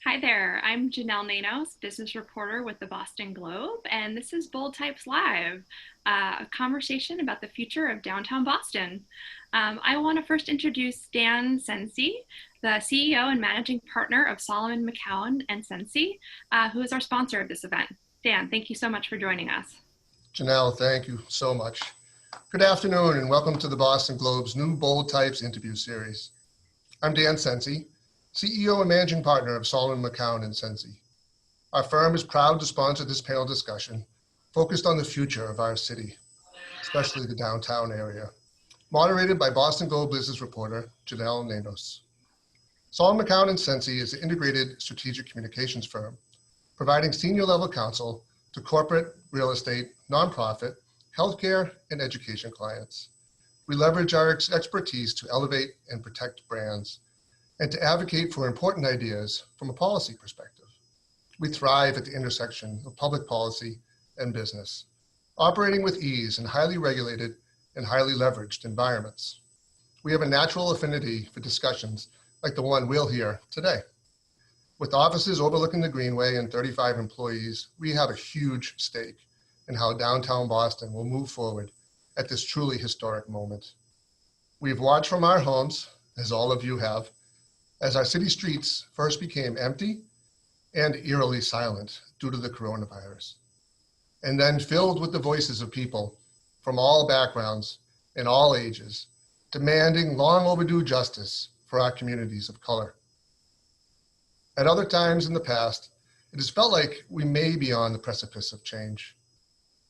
Hi there, I'm Janelle Nanos, business reporter with the Boston Globe, and this is Bold Types Live, a conversation about the future of downtown Boston. I want to first introduce Dan Cence, the CEO and managing partner of Solomon McCown and Cence, who is our sponsor of this event. Dan, thank you so much for joining us. Janelle, thank you so much. Good afternoon and welcome to the Boston Globe's new Bold Types interview series. I'm Dan Cence, CEO and managing partner of Solomon McCown and Cence. Our firm is proud to sponsor this panel discussion focused on the future of our city, especially the downtown area, moderated by Boston Globe business reporter Janelle Nanos. Solomon McCown and Cence is an integrated strategic communications firm, providing senior level counsel to corporate, real estate, nonprofit, healthcare, and education clients. We leverage our expertise to elevate and protect brands and to advocate for important ideas from a policy perspective. We thrive at the intersection of public policy and business, operating with ease in highly regulated and highly leveraged environments. We have a natural affinity for discussions like the one we'll hear today. With offices overlooking the Greenway and 35 employees, we have a huge stake in how downtown Boston will move forward at this truly historic moment. We've watched from our homes, as all of you have, as our city streets first became empty and eerily silent due to the coronavirus, and then filled with the voices of people from all backgrounds and all ages, demanding long overdue justice for our communities of color. At other times in the past, it has felt like we may be on the precipice of change,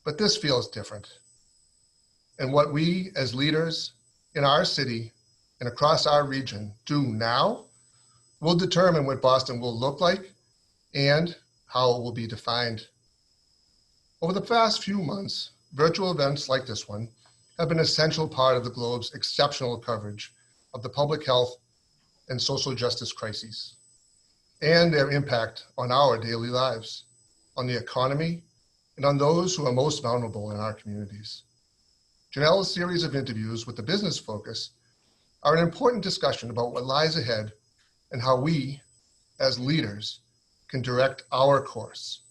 but this feels different. And what we as leaders in our city and across our region do now will determine what Boston will look like and how it will be defined. Over the past few months, virtual events like this one have been an essential part of the Globe's exceptional coverage of the public health and social justice crises and their impact on our daily lives, on the economy, and on those who are most vulnerable in our communities. Janelle's series of interviews with the business focus are an important discussion about what lies ahead and how we, as leaders, can direct our course.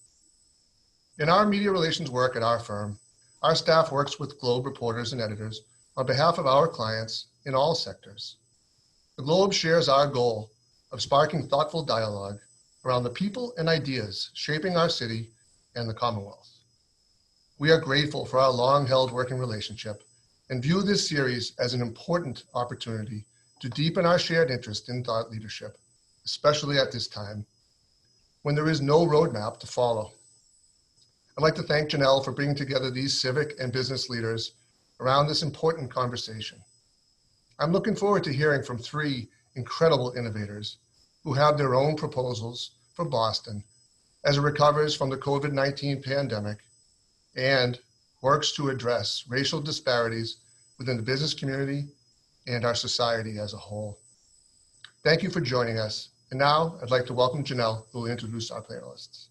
In our media relations work at our firm, our staff works with Globe reporters and editors on behalf of our clients in all sectors. The Globe shares our goal of sparking thoughtful dialogue around the people and ideas shaping our city and the Commonwealth. We are grateful for our long-held working relationship and view this series as an important opportunity to deepen our shared interest in thought leadership, especially at this time when there is no roadmap to follow. I'd like to thank Janelle for bringing together these civic and business leaders around this important conversation. I'm looking forward to hearing from three incredible innovators who have their own proposals for Boston as it recovers from the COVID-19 pandemic and works to address racial disparities within the business community and our society as a whole. Thank you for joining us. And now I'd like to welcome Janelle, who will introduce our panelists.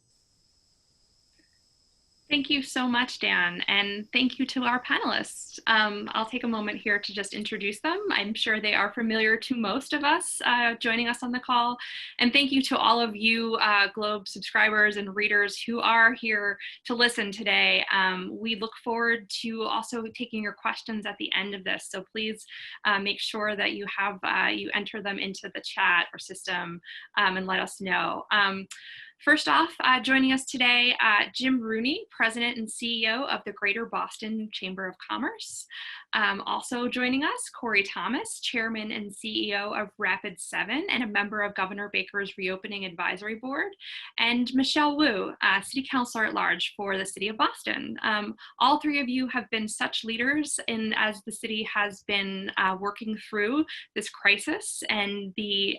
Thank you so much, Dan, and thank you to our panelists. I'll take a moment here to just introduce them. I'm sure they are familiar to most of us joining us on the call. And thank you to all of you Globe subscribers and readers who are here to listen today. We look forward to also taking your questions at the end of this. So please make sure that you have you enter them into the chat or system and let us know. First off, joining us today, Jim Rooney, President and CEO of the Greater Boston Chamber of Commerce. Also joining us, Corey Thomas, Chairman and CEO of Rapid 7 and a member of Governor Baker's Reopening Advisory Board, and Michelle Wu, City Councilor at Large for the City of Boston. All three of you have been such leaders as the city has been working through this crisis and the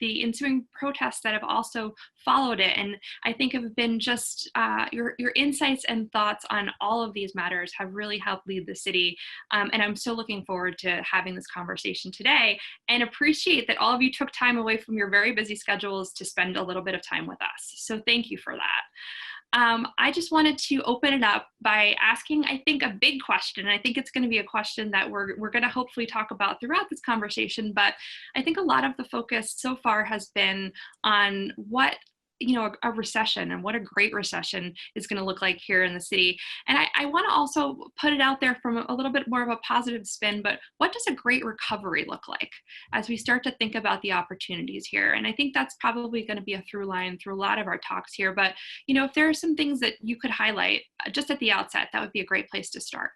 ensuing protests that have also followed it. And I think have been just your insights and thoughts on all of these matters have really helped lead the city. And I'm so looking forward to having this conversation today and appreciate that all of you took time away from your very busy schedules to spend a little bit of time with us. So thank you for that. I just wanted to open it up by asking, I think, a big question. I think it's going to be a question that we're going to hopefully talk about throughout this conversation, but I think a lot of the focus so far has been on what a recession and what a great recession is going to look like here in the city. And I want to also put it out there from a little bit more of a positive spin, but what does a great recovery look like as we start to think about the opportunities here? And I think that's probably going to be a through line through a lot of our talks here. But, if there are some things that you could highlight just at the outset, that would be a great place to start.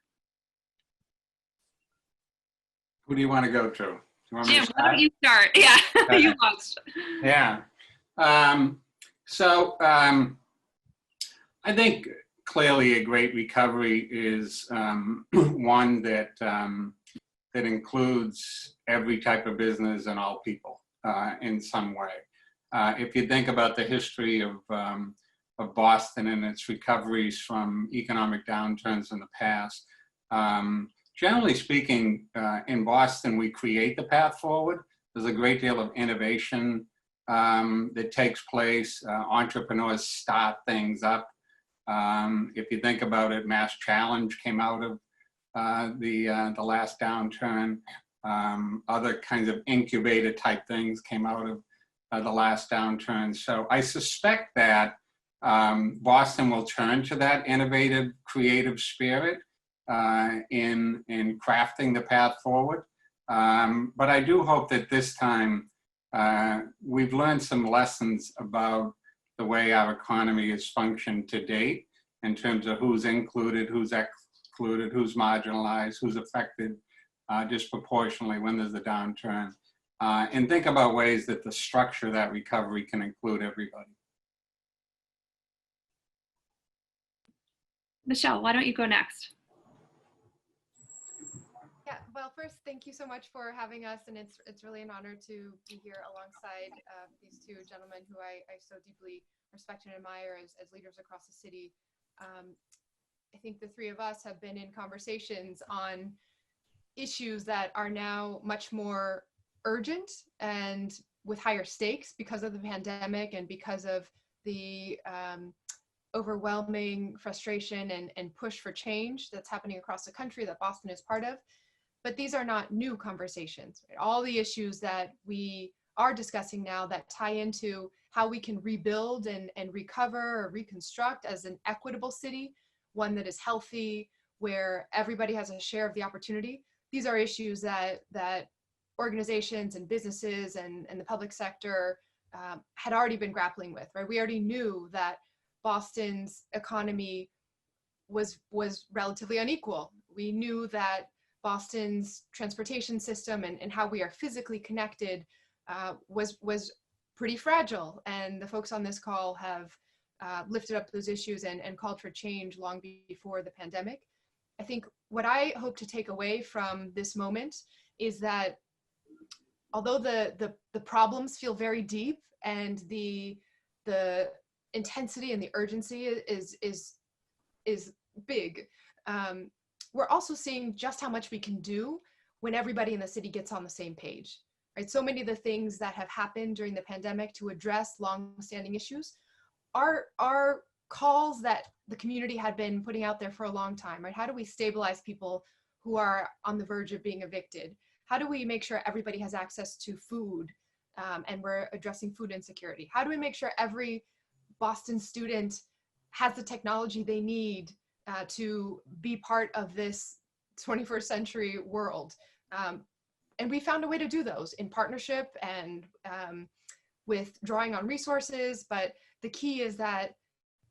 Who do you want to go to? Jim, why don't you start? Yeah, you lost. Yeah. I think clearly a great recovery is one that includes every type of business and all people in some way. If you think about the history of Boston and its recoveries from economic downturns in the past, generally speaking, in Boston, we create the path forward. There's a great deal of innovation that takes place. Entrepreneurs start things up. If you think about it, Mass Challenge came out of the last downturn. Other kinds of incubator type things came out of the last downturn. So I suspect that Boston will turn to that innovative, creative spirit in crafting the path forward. But I do hope that this time we've learned some lessons about the way our economy has functioned to date in terms of who's included, who's excluded, who's marginalized, who's affected disproportionately when there's a downturn, and think about ways that the structure of that recovery can include everybody. Michelle, why don't you go next? Yeah, well, first, thank you so much for having us, and it's really an honor to be here alongside these two gentlemen who I so deeply respect and admire as leaders across the city. I think the three of us have been in conversations on issues that are now much more urgent and with higher stakes because of the pandemic and because of the overwhelming frustration and push for change that's happening across the country that Boston is part of. But these are not new conversations. Right? All the issues that we are discussing now that tie into how we can rebuild and recover or reconstruct as an equitable city, one that is healthy, where everybody has a share of the opportunity. These are issues that organizations and businesses and the public sector had already been grappling with, right? We already knew that Boston's economy was relatively unequal. We knew that Boston's transportation system and how we are physically connected was pretty fragile. And the folks on this call have lifted up those issues and called for change long before the pandemic. I think what I hope to take away from this moment is that although the problems feel very deep and the intensity and the urgency is big, we're also seeing just how much we can do when everybody in the city gets on the same page, right? So many of the things that have happened during the pandemic to address long-standing issues are calls that the community had been putting out there for a long time, right? How do we stabilize people who are on the verge of being evicted? How do we make sure everybody has access to food and we're addressing food insecurity? How do we make sure every Boston student has the technology they need to be part of this 21st century world? And we found a way to do those in partnership and with drawing on resources, but the key is that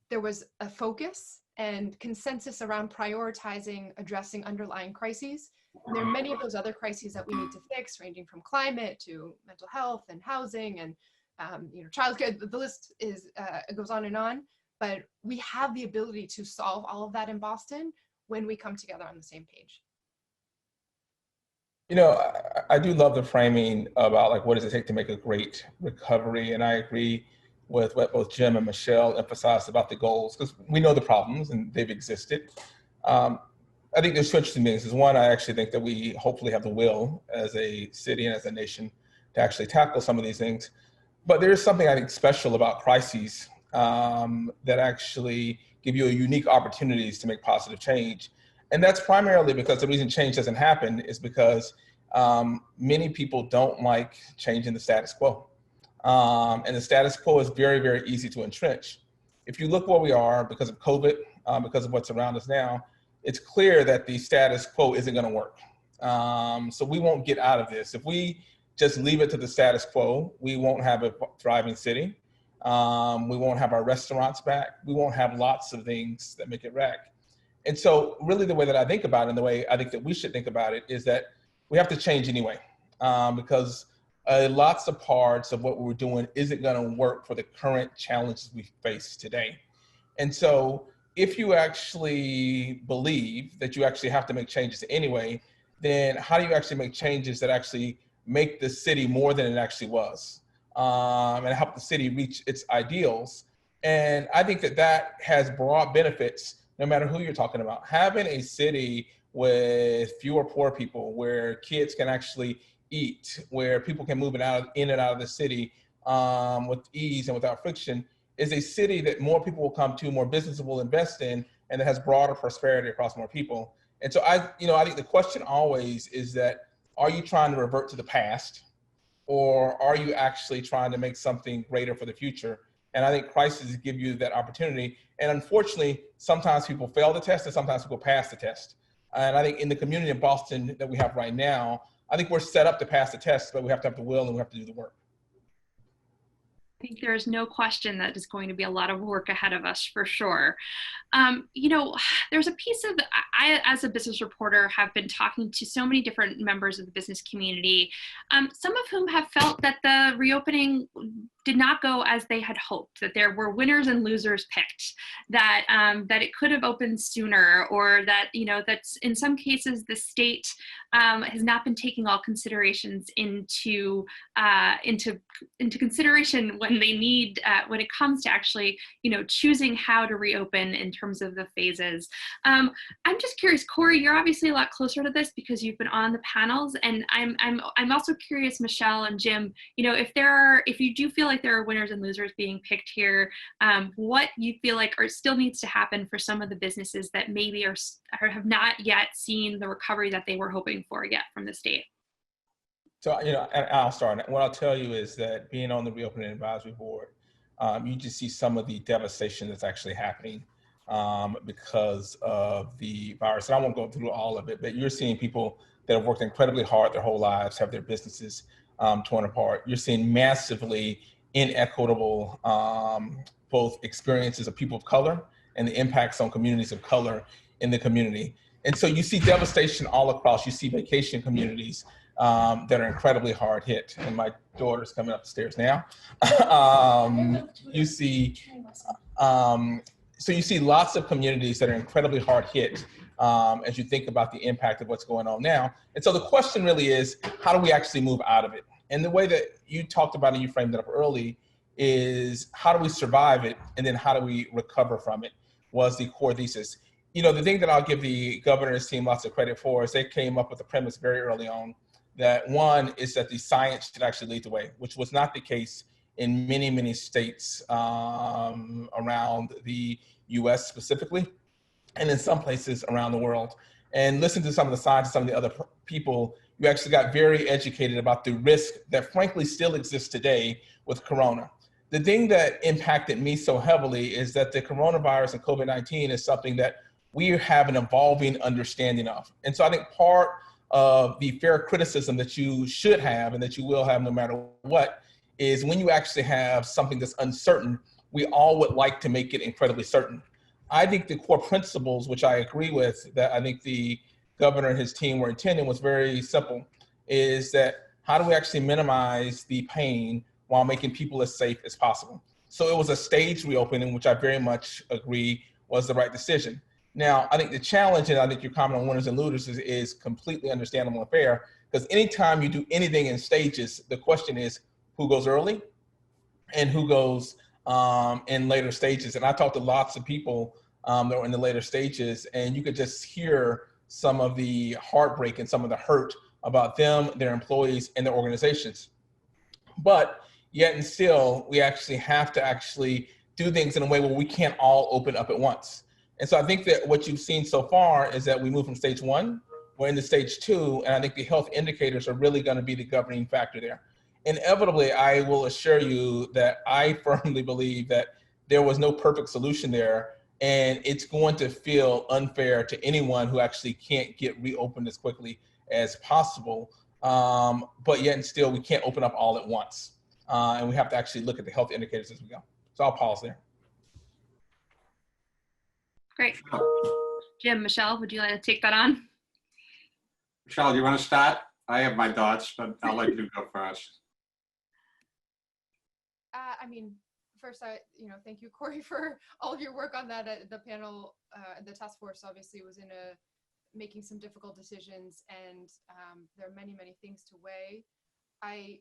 there was a focus and consensus around prioritizing addressing underlying crises. And there are many of those other crises that we need to fix, ranging from climate to mental health and housing and childcare. The list goes on. But we have the ability to solve all of that in Boston when we come together on the same page. I do love the framing about like, what does it take to make a great recovery? And I agree with what both Jim and Michelle emphasized about the goals, because we know the problems and they've existed. I think there's two interesting things. One, I actually think that we hopefully have the will as a city and as a nation to actually tackle some of these things. But there is something I think special about crises that actually give you a unique opportunities to make positive change. And that's primarily because the reason change doesn't happen is because many people don't like changing the status quo. And the status quo is very, very easy to entrench. If you look where we are because of COVID, because of what's around us now, it's clear that the status quo isn't going to work. So we won't get out of this. If we just leave it to the status quo, we won't have a thriving city. We won't have our restaurants back. We won't have lots of things that make it wreck. And so really the way that I think about it, and the way I think that we should think about it, is that we have to change anyway, because lots of parts of what we're doing isn't going to work for the current challenges we face today. And so if you actually believe that you actually have to make changes anyway, then how do you actually make changes that actually make the city more than it actually was, and help the city reach its ideals? And I think that that has broad benefits no matter who you're talking about. Having a city with fewer poor people, where kids can actually eat, where people can move in and out of the city with ease and without friction, is a city that more people will come to, more businesses will invest in, and that has broader prosperity across more people. And so I think the question always is that, are you trying to revert to the past, or are you actually trying to make something greater for the future? And I think crises give you that opportunity. And unfortunately, sometimes people fail the test and sometimes people pass the test. And I think in the community of Boston that we have right now, I think we're set up to pass the test, but we have to have the will and we have to do the work. I think there's no question that is going to be a lot of work ahead of us for sure. There's a piece of, I, as a business reporter, have been talking to so many different members of the business community, some of whom have felt that the reopening did not go as they had hoped, that there were winners and losers picked, that it could have opened sooner, or that, that's in some cases the state has not been taking all considerations into consideration when they need, when it comes to actually, choosing how to reopen in terms of the phases. I'm just curious, Corey, you're obviously a lot closer to this because you've been on the panels, and I'm also curious, Michelle and Jim, if you do feel like there are winners and losers being picked here, what you feel like still needs to happen for some of the businesses that maybe have not yet seen the recovery that they were hoping for yet from the state. So, and I'll start. What I'll tell you is that being on the Reopening Advisory Board, you just see some of the devastation that's actually happening because of the virus. And I won't go through all of it, but you're seeing people that have worked incredibly hard their whole lives, have their businesses torn apart. You're seeing massively inequitable both experiences of people of color and the impacts on communities of color in the community. And so you see devastation all across. You see vacation communities that are incredibly hard hit. And my daughter's coming up the stairs now. So you see lots of communities that are incredibly hard hit as you think about the impact of what's going on now. And so the question really is, how do we actually move out of it? And the way that you talked about and you framed it up early is, how do we survive it? And then how do we recover from it was the core thesis. The thing that I'll give the governor's team lots of credit for is they came up with the premise very early on that one is that the science should actually lead the way, which was not the case in many, many states around the US specifically, and in some places around the world. And listen to some of the scientists, some of the other people, you actually got very educated about the risk that frankly still exists today with Corona. The thing that impacted me so heavily is that the coronavirus and COVID-19 is something that we have an evolving understanding of. And so I think part of the fair criticism that you should have and that you will have no matter what is when you actually have something that's uncertain, we all would like to make it incredibly certain. I think the core principles, which I agree with, that I think the governor and his team were intending was very simple, is that how do we actually minimize the pain while making people as safe as possible? So it was a staged reopening, which I very much agree was the right decision. Now, I think the challenge, and I think your comment on winners and losers is completely understandable and fair, because anytime you do anything in stages, the question is who goes early and who goes in later stages. And I talked to lots of people that were in the later stages, and you could just hear some of the heartbreak and some of the hurt about them, their employees, and their organizations. But yet and still, we actually have to actually do things in a way where we can't all open up at once. And so I think that what you've seen so far is that we move from stage one, we're into stage two, and I think the health indicators are really going to be the governing factor there. inevitably, I will assure you that I firmly believe that there was no perfect solution there, and it's going to feel unfair to anyone who actually can't get reopened as quickly as possible. But yet and still, we can't open up all at once. And we have to actually look at the health indicators as we go. So I'll pause there. Great. Jim, Michelle, would you like to take that on? Michelle, do you want to start? I have my thoughts, but I'll let you go first. I mean, first, thank you, Corey, for all of your work on that. The panel, the task force obviously was making some difficult decisions, and there are many, many things to weigh. I,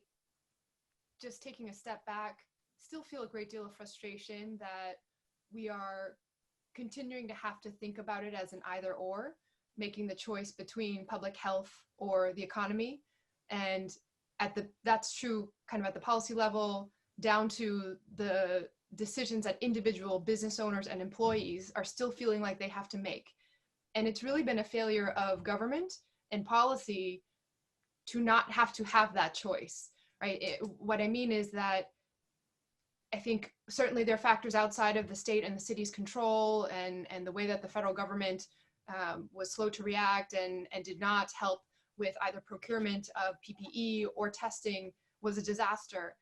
just taking a step back, still feel a great deal of frustration that we are continuing to have to think about it as an either or, making the choice between public health or the economy. And that's true kind of at the policy level, down to the decisions that individual business owners and employees are still feeling like they have to make. And it's really been a failure of government and policy to not have to have that choice, right? What I mean is that I think certainly there are factors outside of the state and the city's control, and the way that the federal government was slow to react and did not help with either procurement of PPE or testing was a disaster.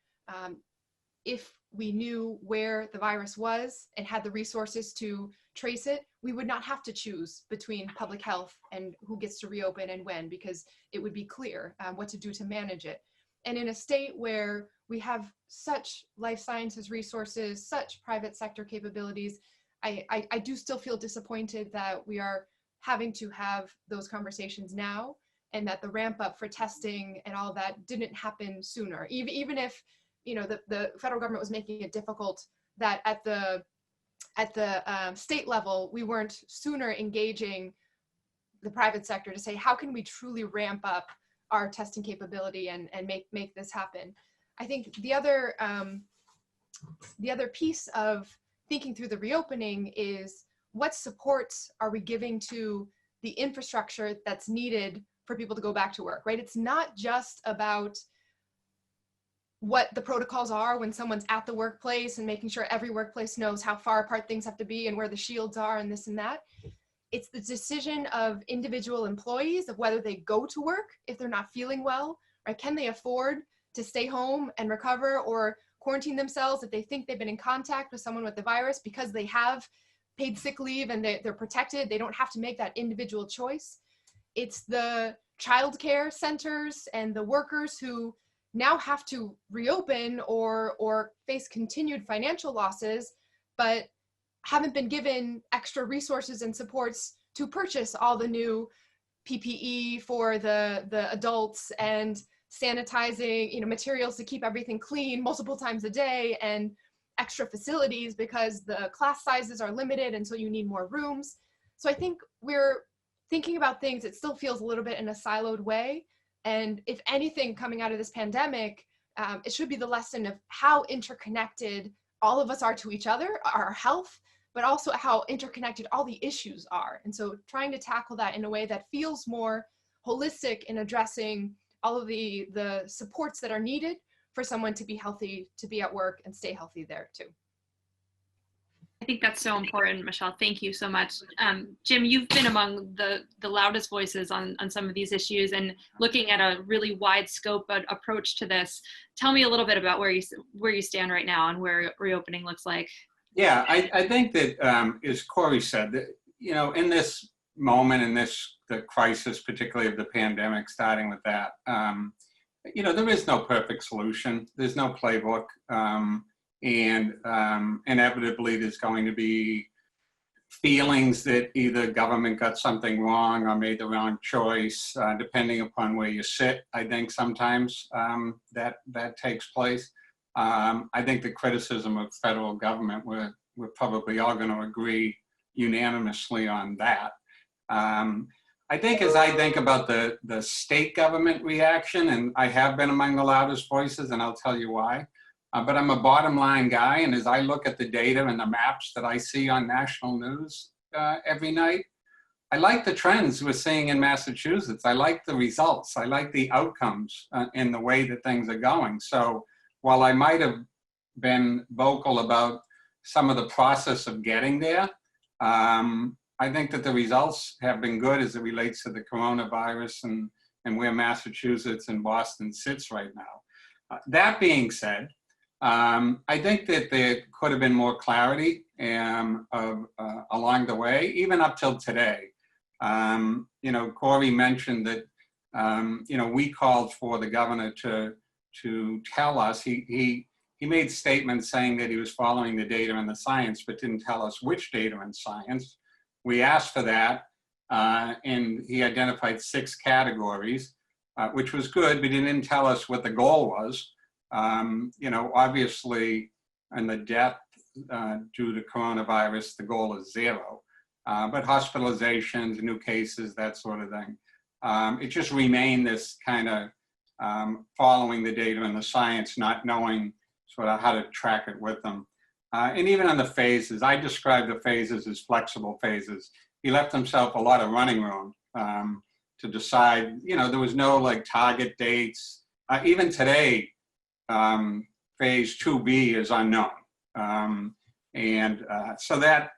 If we knew where the virus was and had the resources to trace it, we would not have to choose between public health and who gets to reopen and when, because it would be clear what to do to manage it. And in a state where we have such life sciences resources, such private sector capabilities, I do still feel disappointed that we are having to have those conversations now, and that the ramp up for testing and all of that didn't happen sooner. Even if the federal government was making it difficult, that at the state level, we weren't sooner engaging the private sector to say, how can we truly ramp up our testing capability and make this happen? I think the other piece of thinking through the reopening is, what supports are we giving to the infrastructure that's needed for people to go back to work, right? It's not just about what the protocols are when someone's at the workplace and making sure every workplace knows how far apart things have to be and where the shields are and this and that. It's the decision of individual employees of whether they go to work if they're not feeling well, right? Can they afford to stay home and recover, or quarantine themselves if they think they've been in contact with someone with the virus because they have paid sick leave and they're protected? They don't have to make that individual choice. It's the childcare centers and the workers who now have to reopen or face continued financial losses, but haven't been given extra resources and supports to purchase all the new PPE for the adults and sanitizing, materials to keep everything clean multiple times a day, and extra facilities because the class sizes are limited and so you need more rooms. So I think we're thinking about things, it still feels a little bit in a siloed way. And if anything coming out of this pandemic, it should be the lesson of how interconnected all of us are to each other, our health, but also how interconnected all the issues are. And so trying to tackle that in a way that feels more holistic in addressing all of the supports that are needed for someone to be healthy, to be at work and stay healthy there too. I think that's so important, Michelle. Thank you so much. Jim, you've been among the loudest voices on some of these issues and looking at a really wide scope approach to this. Tell me a little bit about where you stand right now and where reopening looks like. Yeah, I think that, as Corey said, that, in this moment, in the crisis, particularly of the pandemic, starting with that, there is no perfect solution. There's no playbook. And inevitably there's going to be feelings that either government got something wrong or made the wrong choice, depending upon where you sit. I think sometimes that takes place. I think the criticism of federal government, we're probably all going to agree unanimously on that. I think as I think about the state government reaction, and I have been among the loudest voices, and I'll tell you why. But I'm a bottom line guy, and as I look at the data and the maps that I see on national news every night, I like the trends we're seeing in Massachusetts. I like the results. I like the outcomes in the way that things are going. So while I might have been vocal about some of the process of getting there, I think that the results have been good as it relates to the coronavirus and where Massachusetts and Boston sits right now. That being said, I think that there could have been more clarity along the way, even up till today. You know, Corey mentioned that, you know, we called for the governor to tell us. He made statements saying that he was following the data and the science, but didn't tell us which data and science. We asked for that, and he identified 6 categories, which was good, but he didn't tell us what the goal was. You know, obviously, in the death due to coronavirus, the goal is 0. But hospitalizations, new cases, that sort of thing. It just remained this kind of following the data and the science, not knowing sort of how to track it with them. And even on the phases, I describe the phases as flexible phases. He left himself a lot of running room to decide, you know, there was no like target dates. Even today, phase 2B is unknown. So that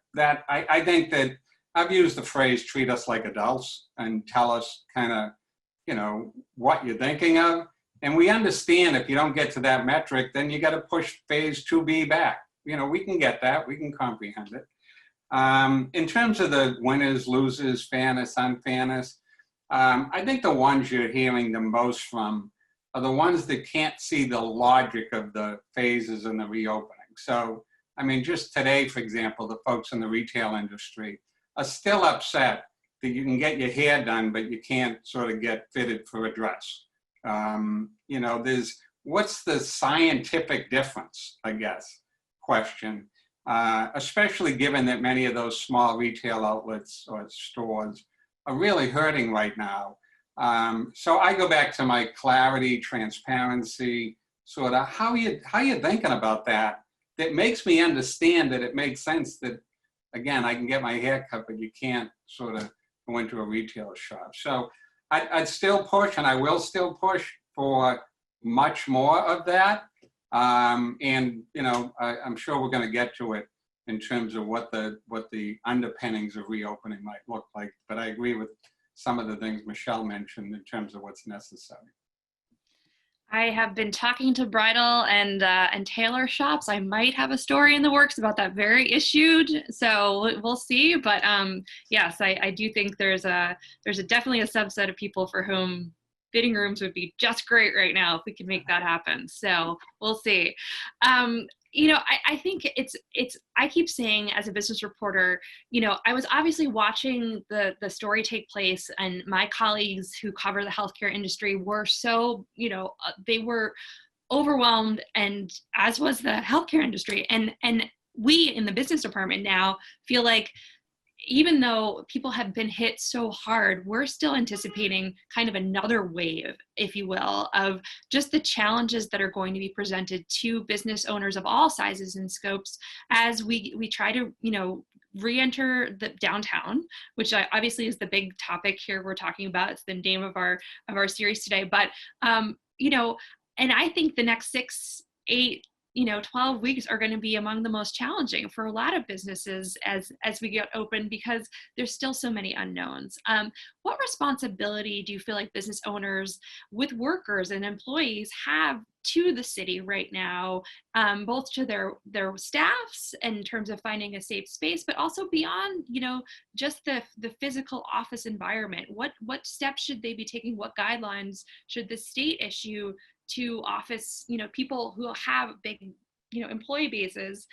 I think that I've used the phrase treat us like adults and tell us kind of, you know, what you're thinking of. And we understand if you don't get to that metric, then you got to push phase 2B back. You know, we can get that, we can comprehend it. In terms of the winners, losers, fairness, unfairness, I think the ones you're hearing the most from are the ones that can't see the logic of the phases and the reopening. So, I mean, just today, for example, the folks in the retail industry are still upset that you can get your hair done, but you can't sort of get fitted for a dress. You know, what's the scientific difference, I guess, question, especially given that many of those small retail outlets or stores are really hurting right now. So I go back to my clarity, transparency, sort of how you thinking about that. That makes me understand that it makes sense that, again, I can get my hair cut, but you can't sort of go into a retail shop. So I'd still push, and I will still push for much more of that. And you know, I'm sure we're going to get to it in terms of what the underpinnings of reopening might look like. But I agree with some of the things Michelle mentioned in terms of what's necessary. I have been talking to bridal and tailor shops. I might have a story in the works about that very issue, so we'll see. But yes, I do think there's definitely a subset of people for whom fitting rooms would be just great right now if we can make that happen. So we'll see. You know, I think I keep saying as a business reporter, you know, I was obviously watching the story take place, and my colleagues who cover the healthcare industry were so, you know, they were overwhelmed, and as was the healthcare industry. And we in the business department now feel like, even though people have been hit so hard, we're still anticipating kind of another wave, if you will, of just the challenges that are going to be presented to business owners of all sizes and scopes as we try to, you know, re-enter the downtown, which obviously is the big topic here we're talking about. It's the name of our series today. But, you know, and I think the next 6, 8, 12 weeks are going to be among the most challenging for a lot of businesses as we get open, because there's still so many unknowns. What responsibility do you feel like business owners with workers and employees have to the city right now, both to their staffs in terms of finding a safe space, but also beyond, you know, just the physical office environment? What steps should they be taking? What guidelines should the state issue to office, you know, people who have big, you know, employee bases,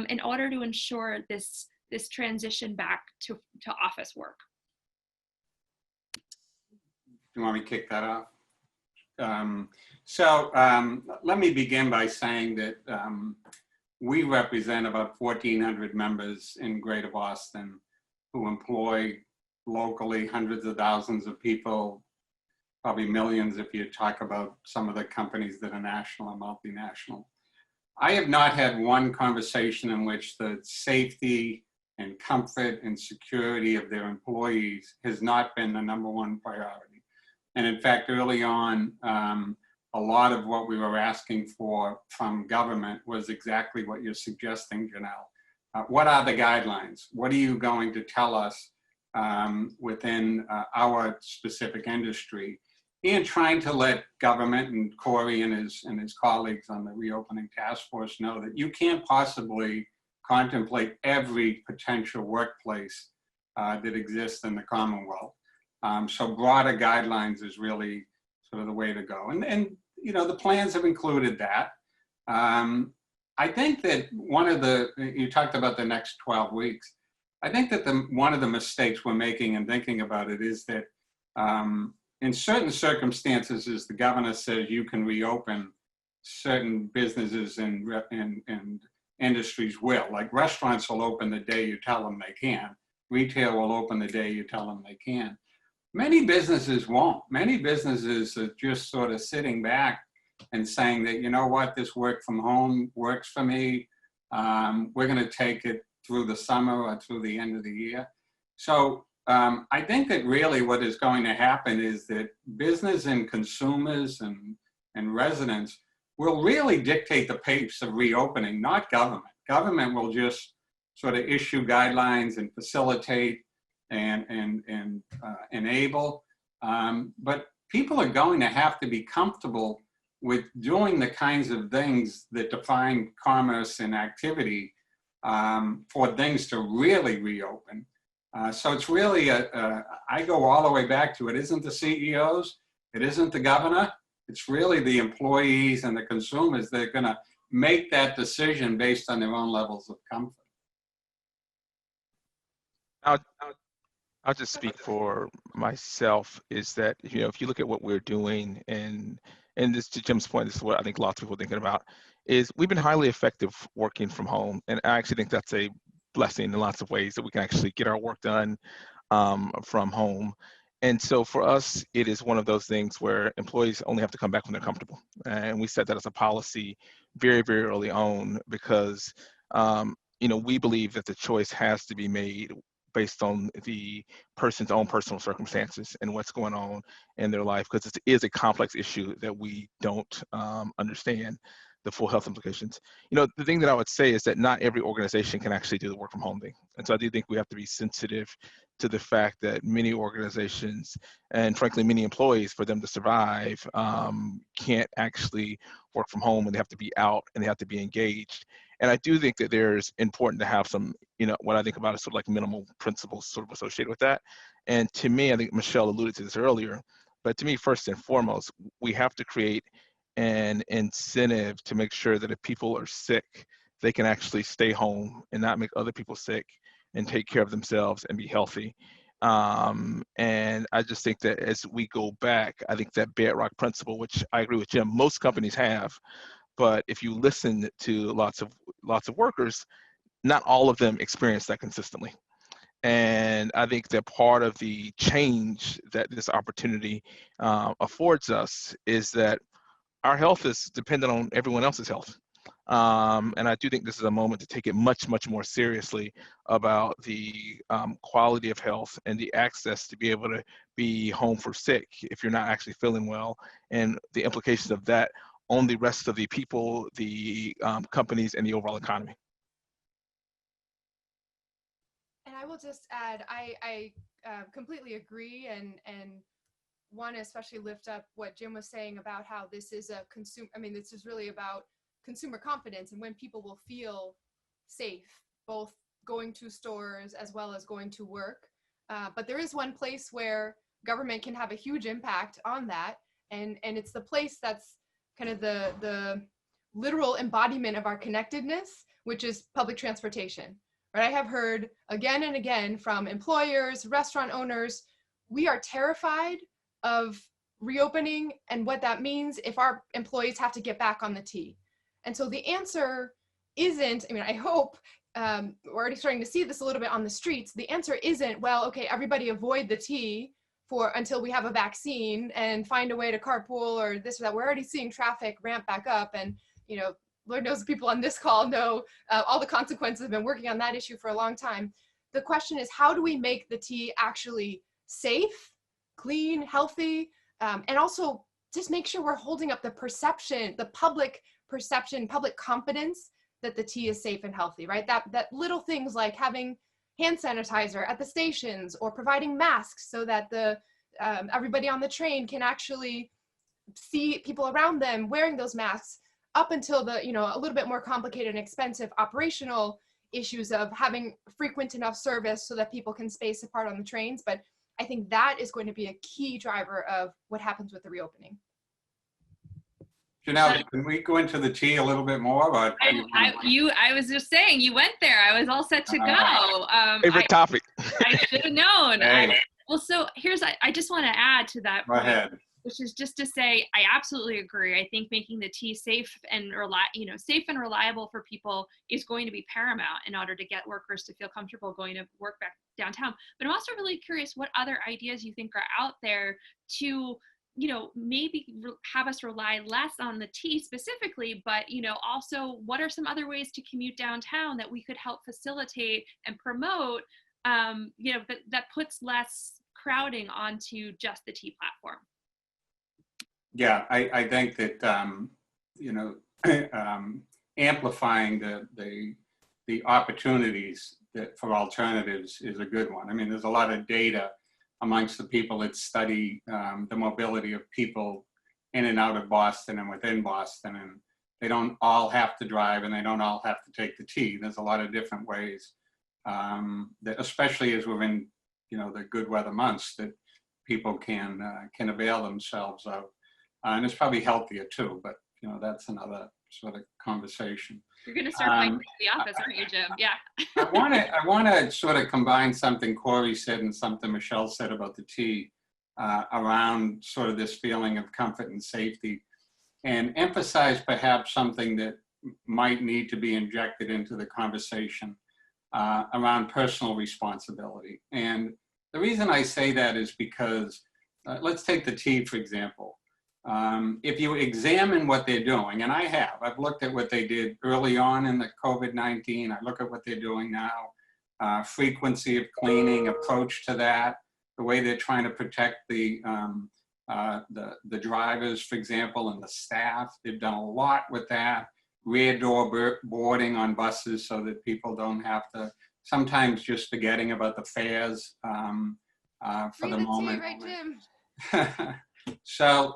in order to ensure this transition back to office work? Do you want me to kick that off? Let me begin by saying that we represent about 1,400 members in Greater Boston who employ locally hundreds of thousands of people, probably millions if you talk about some of the companies that are national and multinational. I have not had one conversation in which the safety and comfort and security of their employees has not been the #1 priority. And in fact, early on, a lot of what we were asking for from government was exactly what you're suggesting, Janelle. What are the guidelines? What are you going to tell us within our specific industry? And trying to let government and Corey and his colleagues on the reopening task force know that you can't possibly contemplate every potential workplace that exists in the Commonwealth. So broader guidelines is really sort of the way to go. And you know, the plans have included that. I think that you talked about the next 12 weeks. I think that one of the mistakes we're making in thinking about it is that in certain circumstances, as the governor says, you can reopen certain businesses and industries will. Like restaurants will open the day you tell them they can. Retail will open the day you tell them they can. Many businesses won't. Many businesses are just sort of sitting back and saying that, you know what, this work from home works for me. We're going to take it through the summer or through the end of the year. So I think that really what is going to happen is that business and consumers and residents will really dictate the pace of reopening, not government. Government will just sort of issue guidelines and facilitate and enable. But people are going to have to be comfortable with doing the kinds of things that define commerce and activity for things to really reopen. So it's really, I go all the way back to it isn't the CEOs, it isn't the governor, it's really the employees and the consumers that are going to make that decision based on their own levels of comfort. I'll just speak for myself, is that, you know, if you look at what we're doing, and this, to Jim's point, this is what I think lots of people are thinking about, is we've been highly effective working from home. And I actually think that's a blessing in lots of ways, that we can actually get our work done from home. And so for us, it is one of those things where employees only have to come back when they're comfortable. And we set that as a policy very, very early on, because you know, we believe that the choice has to be made based on the person's own personal circumstances and what's going on in their life, because it is a complex issue that we don't understand the full health implications. You know, the thing that I would say is that not every organization can actually do the work from home thing. And so I do think we have to be sensitive to the fact that many organizations, and frankly, many employees, for them to survive, can't actually work from home, and they have to be out and they have to be engaged. And I do think that there's important to have some, you know, what I think about is sort of like minimal principles sort of associated with that. And to me, I think Michelle alluded to this earlier, but to me, first and foremost, we have to create an incentive to make sure that if people are sick, they can actually stay home and not make other people sick and take care of themselves and be healthy. And I just think that as we go back, I think that bedrock principle, which I agree with Jim, most companies have, but if you listen to lots of workers, not all of them experience that consistently. And I think that part of the change that this opportunity affords us is that our health is dependent on everyone else's health. And I do think this is a moment to take it much, much more seriously about the quality of health and the access to be able to be home for sick if you're not actually feeling well, and the implications of that on the rest of the people, the companies, and the overall economy. And I will just add, I completely agree, and want to especially lift up what Jim was saying about how this is a consumer, I mean, this is really about consumer confidence and when people will feel safe, both going to stores as well as going to work. But there is one place where government can have a huge impact on that, and it's the place that's kind of the literal embodiment of our connectedness, which is public transportation. Right? I have heard again and again from employers, restaurant owners, we are terrified of reopening and what that means if our employees have to get back on the T. And so the answer isn't, I mean, I hope we're already starting to see this a little bit on the streets. The answer isn't, well, okay, everybody avoid the T until we have a vaccine and find a way to carpool or this or that. We're already seeing traffic ramp back up, and, you know, Lord knows people on this call know all the consequences. I've been working on that issue for a long time. The question is, how do we make the tea actually safe, clean, healthy, and also just make sure we're holding up the perception, the public perception, public confidence that the tea is safe and healthy, right? That little things like having hand sanitizer at the stations or providing masks so that the everybody on the train can actually see people around them wearing those masks, up until the, a little bit more complicated and expensive operational issues of having frequent enough service so that people can space apart on the trains. But I think that is going to be a key driver of what happens with the reopening. Janelle, can we go into the tea a little bit more? Or I was just saying, you went there. I was all set to go. Favorite topic. I should have known. Hey. Well, so I just want to add to that Go point, ahead. which is just to say, I absolutely agree. I think making the tea safe and reliable for people is going to be paramount in order to get workers to feel comfortable going to work back downtown. But I'm also really curious what other ideas you think are out there to, maybe have us rely less on the tea specifically, but, also what are some other ways to commute downtown that we could help facilitate and promote, that puts less crowding onto just the tea platform. Yeah, I think that amplifying the opportunities for alternatives is a good one. I mean, there's a lot of data amongst the people that study the mobility of people in and out of Boston and within Boston, and they don't all have to drive and they don't all have to take the T. There's a lot of different ways, that especially as we're in the good weather months, that people can avail themselves of. And it's probably healthier too, but that's another sort of conversation. You're going to start going to the office, aren't you, Jim? Yeah. I want to sort of combine something Corey said and something Michelle said about the tea around sort of this feeling of comfort and safety, and emphasize perhaps something that might need to be injected into the conversation around personal responsibility. And the reason I say that is because let's take the tea, for example. If you examine what they're doing, and I've looked at what they did early on in the COVID-19, I look at what they're doing now, frequency of cleaning, approach to that, the way they're trying to protect the drivers, for example, and the staff. They've done a lot with that. Rear door boarding on buses so that people don't have to, sometimes just forgetting about the fares for the moment. Right, Jim? So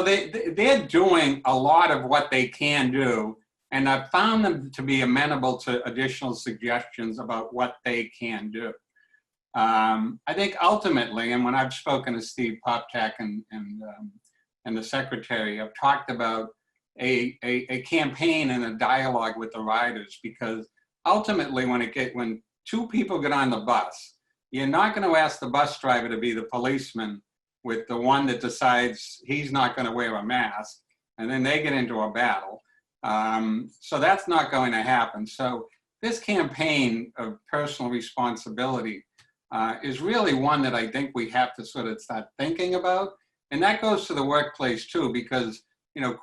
they're doing a lot of what they can do, and I've found them to be amenable to additional suggestions about what they can do. I think ultimately, and when I've spoken to Steve Poptak and the secretary, I've talked about a campaign and a dialogue with the riders, because ultimately when two people get on the bus, you're not going to ask the bus driver to be the policeman with the one that decides he's not going to wear a mask, and then they get into a battle. So that's not going to happen. So this campaign of personal responsibility is really one that I think we have to sort of start thinking about. And that goes to the workplace too, because,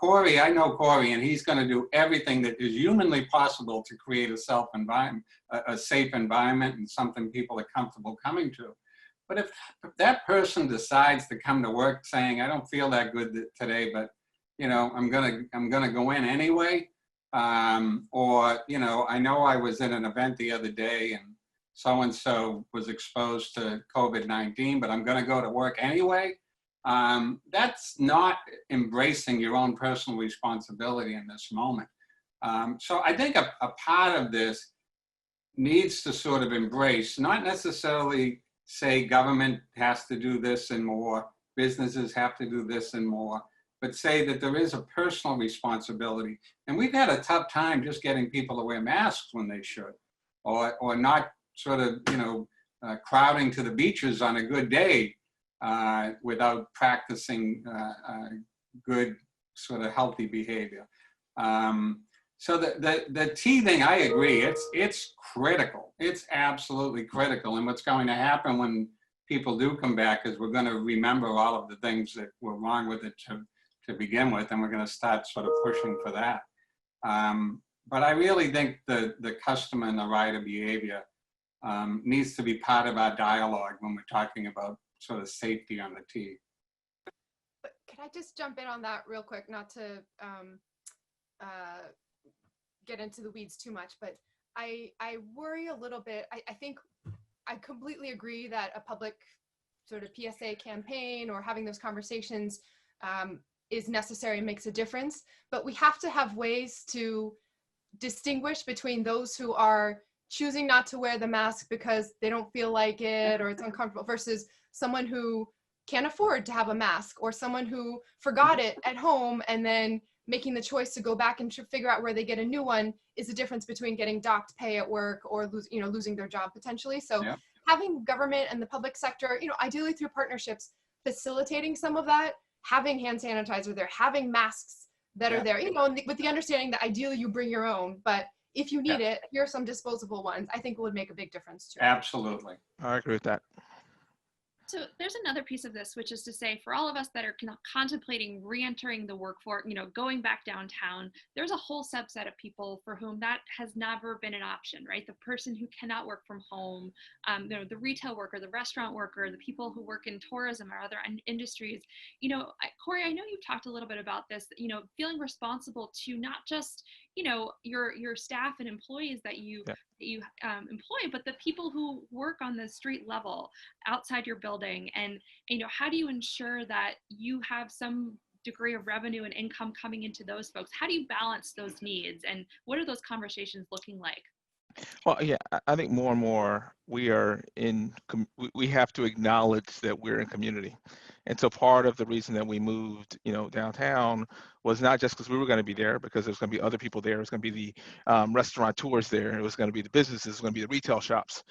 Corey, I know Corey, and he's going to do everything that is humanly possible to create a safe environment and something people are comfortable coming to. But if that person decides to come to work saying, I don't feel that good today, but, I'm gonna go in anyway. Or, I know I was in an event the other day and so-and-so was exposed to COVID-19, but I'm gonna go to work anyway. That's not embracing your own personal responsibility in this moment. So I think a part of this needs to sort of embrace, not necessarily say government has to do this and more, businesses have to do this and more, but say that there is a personal responsibility. And we've had a tough time just getting people to wear masks when they should, or not sort of, crowding to the beaches on a good day without practicing good sort of healthy behavior. So the tea thing, I agree, it's critical. It's absolutely critical. And what's going to happen when people do come back is we're going to remember all of the things that were wrong with it to begin with, and we're going to start sort of pushing for that. But I really think the customer and the rider behavior needs to be part of our dialogue when we're talking about sort of safety on the T. But can I just jump in on that real quick, not to get into the weeds too much, but I worry a little bit. I think I completely agree that a public sort of PSA campaign or having those conversations is necessary and makes a difference, but we have to have ways to distinguish between those who are choosing not to wear the mask because they don't feel like it or it's uncomfortable versus someone who can't afford to have a mask, or someone who forgot it at home and then making the choice to go back and figure out where they get a new one is the difference between getting docked pay at work or losing their job potentially. So Yeah. having government and the public sector, ideally through partnerships, facilitating some of that, having hand sanitizer there, having masks that are there, with the understanding that ideally you bring your own, but if you need it, here are some disposable ones, I think would make a big difference too. Absolutely. I agree with that. So there's another piece of this, which is to say, for all of us that are contemplating re-entering the workforce, going back downtown, there's a whole subset of people for whom that has never been an option, right? The person who cannot work from home, the retail worker, the restaurant worker, the people who work in tourism or other industries. Corey, I know you've talked a little bit about this, feeling responsible to not just, your staff and employees that you employ, but the people who work on the street level outside your building. And how do you ensure that you have some degree of revenue and income coming into those folks? How do you balance those needs, and what are those conversations looking like? Well, yeah, I think more and more we have to acknowledge that we're in community. And so part of the reason that we moved, downtown was not just because we were going to be there, because there's going to be other people there. It's going to be the restaurateurs there. It was going to be the businesses. It was going to be the retail shops.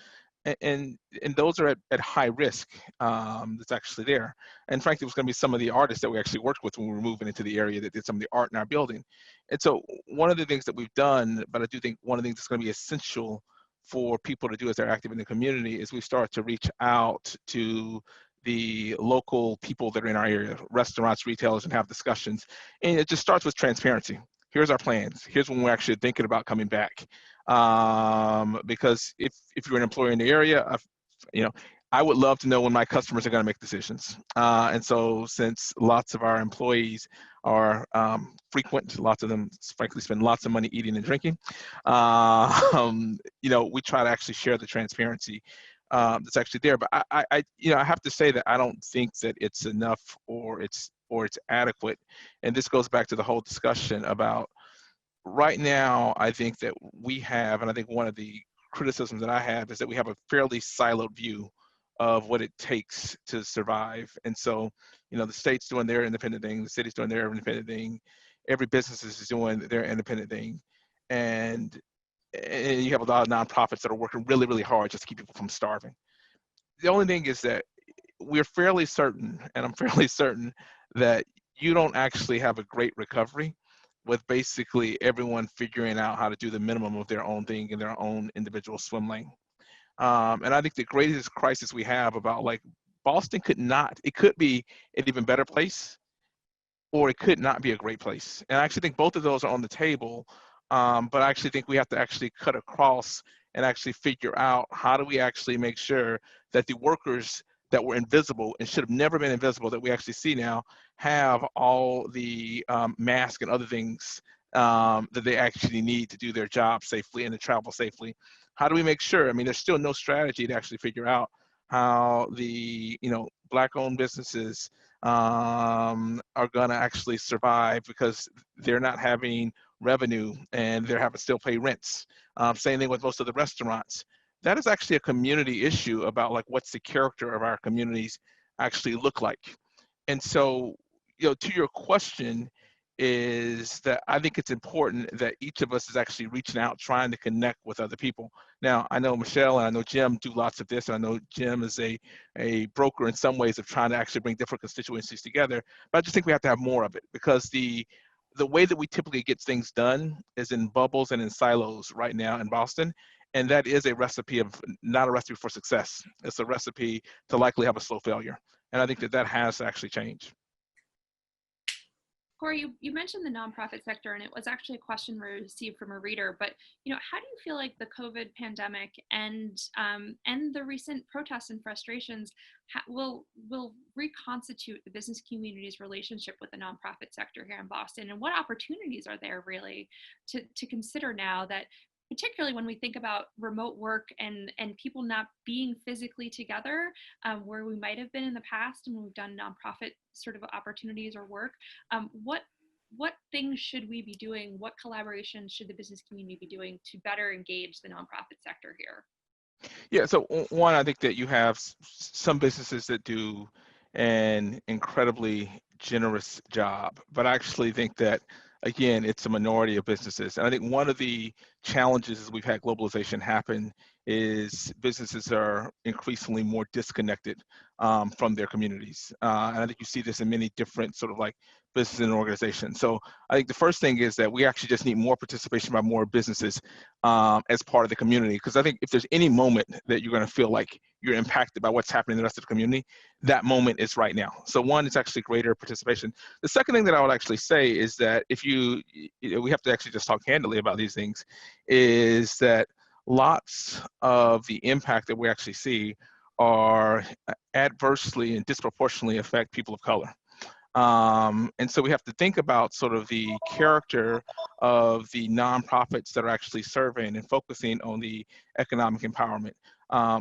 And those are at high risk that's actually there. And frankly, it was going to be some of the artists that we actually worked with when we were moving into the area that did some of the art in our building. And so one of the things that we've done, but I do think one of the things that's going to be essential for people to do as they're active in the community, is we start to reach out to the local people that are in our area, restaurants, retailers, and have discussions. And it just starts with transparency. Here's our plans. Here's when we're actually thinking about coming back. Because if you're an employer in the area, I would love to know when my customers are going to make decisions. And so since lots of our employees are frequent, lots of them frankly spend lots of money eating and drinking, we try to actually share the transparency that's actually there. But I have to say that I don't think that it's enough or it's adequate. And this goes back to the whole discussion about right now. I think that we have, and I think one of the criticisms that I have is that we have a fairly siloed view of what it takes to survive. And so, the state's doing their independent thing, the city's doing their independent thing, every business is doing their independent thing. And you have a lot of nonprofits that are working really, really hard just to keep people from starving. The only thing is that we're fairly certain, and I'm fairly certain, that you don't actually have a great recovery with basically everyone figuring out how to do the minimum of their own thing in their own individual swim lane. And I think the greatest crisis we have about, like, Boston it could be an even better place, or it could not be a great place. And I actually think both of those are on the table. But I actually think we have to actually cut across and actually figure out how do we actually make sure that the workers that were invisible and should have never been invisible that we actually see now have all the masks and other things that they actually need to do their job safely and to travel safely. How do we make sure? I mean, there's still no strategy to actually figure out how the Black-owned businesses are going to actually survive because they're not having revenue and they're having to still pay rents. Same thing with most of the restaurants. That is actually a community issue about, like, what's the character of our communities actually look like. And so, to your question, is that I think it's important that each of us is actually reaching out, trying to connect with other people. Now, I know Michelle and I know Jim do lots of this, and I know Jim is a broker in some ways of trying to actually bring different constituencies together, but I just think we have to have more of it, because the way that we typically get things done is in bubbles and in silos right now in Boston, and that is not a recipe for success. It's a recipe to likely have a slow failure, and I think that has to actually change. Corey, you mentioned the nonprofit sector, and it was actually a question we received from a reader. But how do you feel like the COVID pandemic and the recent protests and frustrations will reconstitute the business community's relationship with the nonprofit sector here in Boston, and what opportunities are there really to consider now that, particularly when we think about remote work and people not being physically together, where we might have been in the past and when we've done nonprofit sort of opportunities or work, what things should we be doing? What collaboration should the business community be doing to better engage the nonprofit sector here? Yeah, so one, I think that you have some businesses that do an incredibly generous job, but I actually think that, again, it's a minority of businesses. And I think one of the challenges as we've had globalization happen is businesses are increasingly more disconnected from their communities. And I think you see this in many different sort of like businesses and organizations. So I think the first thing is that we actually just need more participation by more businesses as part of the community. Because I think if there's any moment that you're going to feel like you're impacted by what's happening in the rest of the community, that moment is right now. So one, it's actually greater participation. The second thing that I would actually say is that if we have to actually just talk candidly about these things, is that lots of the impact that we actually see are adversely and disproportionately affect people of color. And so we have to think about sort of the character of the nonprofits that are actually serving and focusing on the economic empowerment,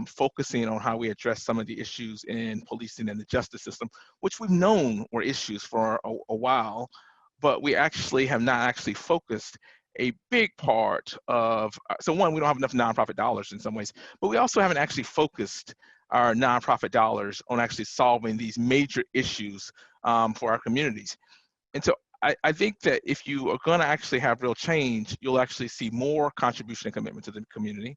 focusing on how we address some of the issues in policing and the justice system, which we've known were issues for a while, but we actually have not actually focused a big part of, so one, we don't have enough nonprofit dollars in some ways, but we also haven't actually focused our nonprofit dollars on actually solving these major issues for our communities. And so I think that if you are going to actually have real change, you'll actually see more contribution and commitment to the community.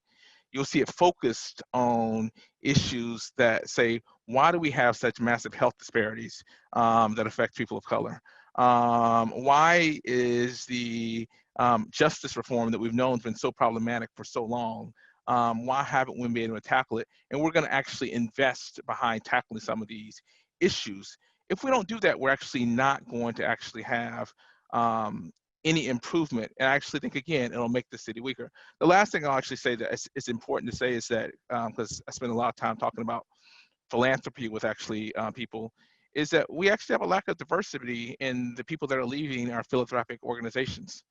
You'll see it focused on issues that say, why do we have such massive health disparities that affect people of color? Why is the justice reform that we've known has been so problematic for so long? Why haven't we been able to tackle it? And we're going to actually invest behind tackling some of these issues. If we don't do that, we're actually not going to actually have any improvement. And I actually think, again, it'll make the city weaker. The last thing I'll actually say that it's important to say is that, because I spend a lot of time talking about philanthropy with actually people, is that we actually have a lack of diversity in the people that are leading our philanthropic organizations.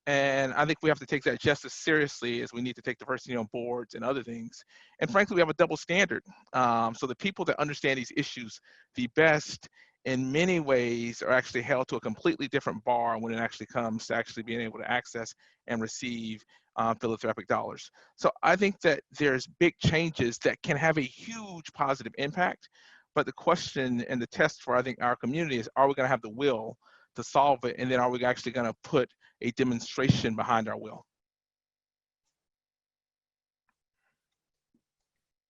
And I think we have to take that just as seriously as we need to take diversity on boards and other things. And frankly, we have a double standard. So the people that understand these issues the best in many ways are actually held to a completely different bar when it actually comes to actually being able to access and receive philanthropic dollars. So I think that there's big changes that can have a huge positive impact. But the question and the test for, I think, our community is, are we going to have the will to solve it? And then are we actually going to put a demonstration behind our will?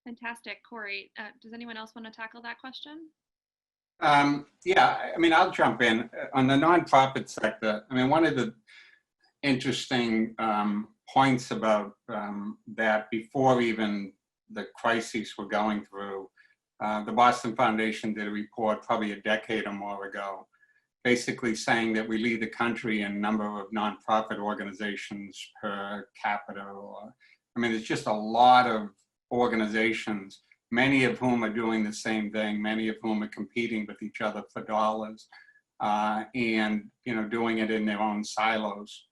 Fantastic. Corey, does anyone else want to tackle that question? Yeah, I mean, I'll jump in. On the nonprofit sector, I mean, one of the interesting points about that before even the crises we're going through, the Boston Foundation did a report probably a decade or more ago, basically saying that we lead the country in number of nonprofit organizations per capita. I mean, there's just a lot of organizations, many of whom are doing the same thing, many of whom are competing with each other for dollars, and doing it in their own silos.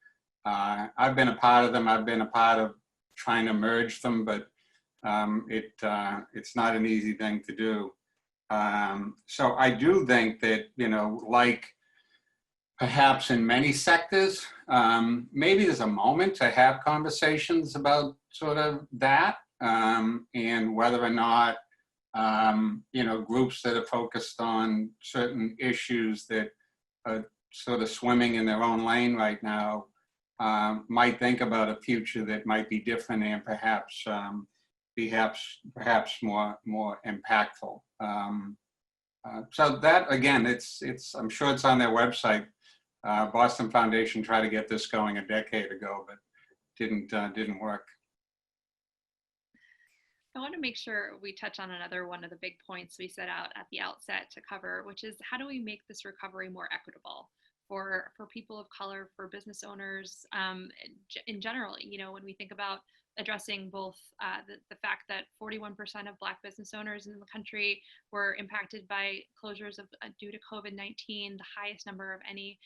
I've been a part of them. I've been a part of trying to merge them, but it's not an easy thing to do. So I do think that, like perhaps in many sectors, maybe there's a moment to have conversations about sort of that, and whether or not, groups that are focused on certain issues that are sort of swimming in their own lane right now might think about a future that might be different and perhaps more impactful. So that, again, I'm sure it's on their website. Boston Foundation tried to get this going a decade ago, but didn't work. I want to make sure we touch on another one of the big points we set out at the outset to cover, which is how do we make this recovery more equitable for people of color, for business owners, in general. You know, when we think about addressing both the fact that 41% of Black business owners in the country were impacted by closures due to COVID-19, the highest number of any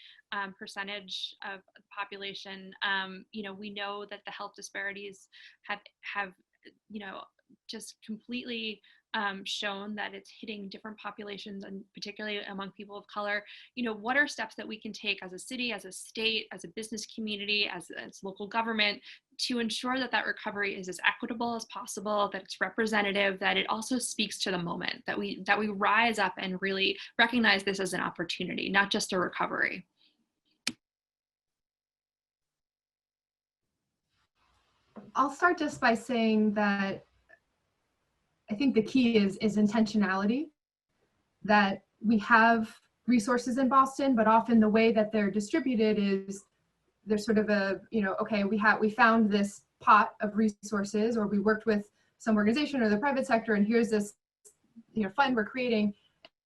percentage of the population. You know, we know that the health disparities have you know, just completely shown that it's hitting different populations, and particularly among people of color. You know, what are steps that we can take as a city, as a state, as a business community, as local government, to ensure that that recovery is as equitable as possible, that it's representative, that it also speaks to the moment, that we rise up and really recognize this as an opportunity, not just a recovery. I'll start just by saying that I think the key is intentionality, that we have resources in Boston, but often the way that they're distributed is there's sort of a, you know, okay, we found this pot of resources, or we worked with some organization or the private sector, and here's this, you know, fund we're creating,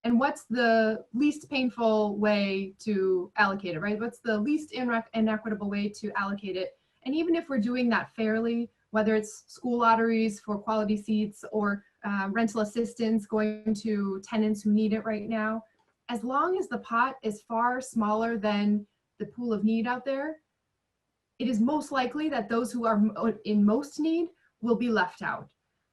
and what's the least painful way to allocate it, right? What's the least inequitable way to allocate it? And even if we're doing that fairly, whether it's school lotteries for quality seats or rental assistance going to tenants who need it right now, as long as the pot is far smaller than the pool of need out there, it is most likely that those who are in most need will be left out.